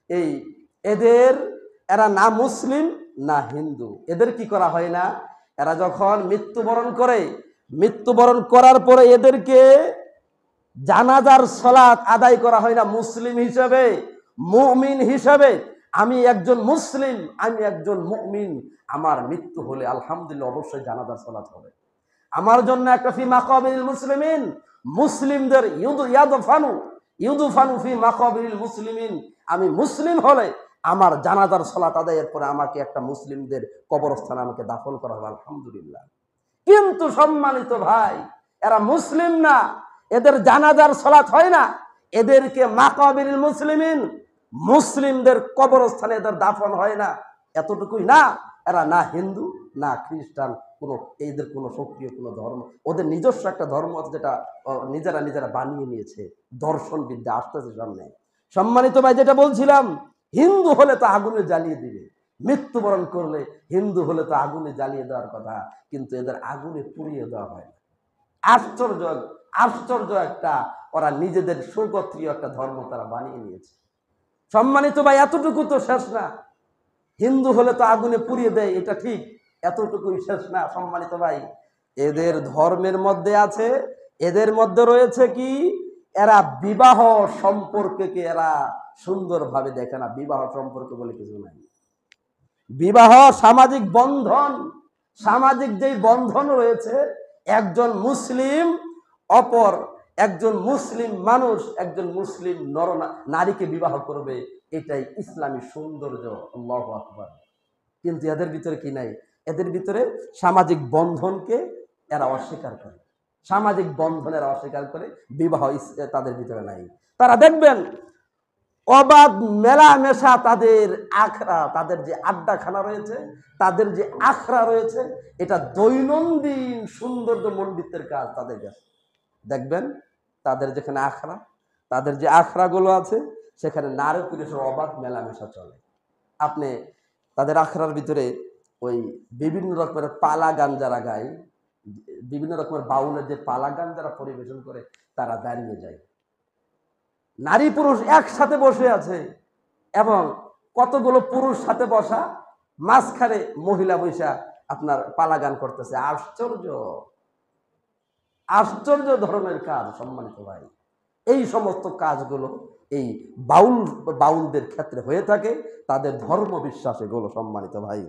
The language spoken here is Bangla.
এই এদের এরা না মুসলিম না হিন্দু, এদের কি করা হয় না, এরা যখন মৃত্যুবরণ করার পরে এদেরকে জানাজার সালাত আদায় করা হয় না মুসলিম হিসেবে, মুমিন হিসেবে। আমি একজন মুসলিম, আমি একজন মুমিন, আমার মৃত্যু হলে আলহামদুলিল্লাহ অবশ্যই জানাজার সালাত হবে। আমার জন্য একটা ফি মাকাবিরিল মুসলিমিন, মুসলিমদের ইউদফানু ফি মাকাবিরিল মুসলিমিন, আমি মুসলিম হলে আমার জানাজার সালাত আদায়ের পরে আমাকে একটা মুসলিমদের কবরস্থানে আমাকে দাফন করা হবে আলহামদুলিল্লাহ। কিন্তু সম্মানিত ভাই, এরা মুসলিম না, এদের জানাজার সালাত হয় না, এদেরকে মাকাবিরিল মুসলিমিন, মুসলিমদের কবরস্থানে এদের দাফন হয় না। এতটুকুই না, এরা না হিন্দু না খ্রিস্টান, এদের কোনো সক্রিয় কোনো ধর্ম, ওদের নিজস্ব একটা ধর্ম আছে যেটা নিজেরা বানিয়ে নিয়েছে, দর্শন বিদ্যা আসতেছে সামনে। সম্মানিত ভাই, যেটা বলছিলাম, হিন্দু হলে তো আগুনে জ্বালিয়ে দিবে, মৃত্যুবরণ করলে হিন্দু হলে তো আগুনে জ্বালিয়ে দেওয়ার কথা, কিন্তু এদের আগুনে পুড়িয়ে দেওয়া হয় না। আশ্চর্য একটা, ওরা নিজেদের সুগোত্রীয় একটা ধর্ম তারা বানিয়ে নিয়েছে। সম্মানিত ভাই, এতটুকু তো শেষ না, হিন্দু হলে তো আগুনে পুড়িয়ে দেয়, এটা ঠিক, এতটুকুই শেষ না। সম্মানিত ভাই, এদের ধর্মের মধ্যে আছে, এদের মধ্যে রয়েছে কি, এরা বিবাহ সম্পর্ককে এরা সুন্দরভাবে দেখে না। বিবাহ সম্পর্ক বলে কিছু নাই। বিবাহ সামাজিক বন্ধন, সামাজিক যেই বন্ধন রয়েছে, একজন মুসলিম অপর একজন মুসলিম মানুষ একজন মুসলিম নারীকে বিবাহ করবে, এটাই ইসলামী সৌন্দর্য। আল্লাহু আকবার। কিন্তু এদের ভিতরে কি নাই, এদের ভিতরে সামাজিক বন্ধনকে এরা অস্বীকার করে, সামাজিক বন্ধন এরা অস্বীকার করে, বিবাহ তাদের ভিতরে নাই। তারা দেখবেন অবাধ মেলামেশা, তাদের আখড়া, তাদের যে আড্ডাখানা রয়েছে, তাদের যে আখড়া রয়েছে, এটা দৈনন্দিন সৌন্দর্য মণ্ডিতের কাজ তাদের কাছে। দেখবেন তাদের যেখানে আখড়া, তাদের যে আখড়াগুলো আছে, সেখানে নারী পুরুষের অবাধ মেলামেশা চলে। আপনি তাদের আখড়ার ভিতরে ওই বিভিন্ন রকমের পালা গান যারা গায়, বিভিন্ন রকমের বাউলের যে পালা গান যারা পরিবেশন করে, তারা দাঁড়িয়ে যায়, নারী পুরুষ একসাথে বসে আছে, এবং কতগুলো পুরুষ সাথে বসা, মাঝখানে মহিলা বৈশা আপনার পালা গান করতেছে। আশ্চর্য ধরনের কাজ। সম্মানিত ভাই, এই সমস্ত কাজগুলো এই বাউলদের ক্ষেত্রে হয়ে থাকে, তাদের ধর্ম বিশ্বাস এগুলো। সম্মানিত ভাই,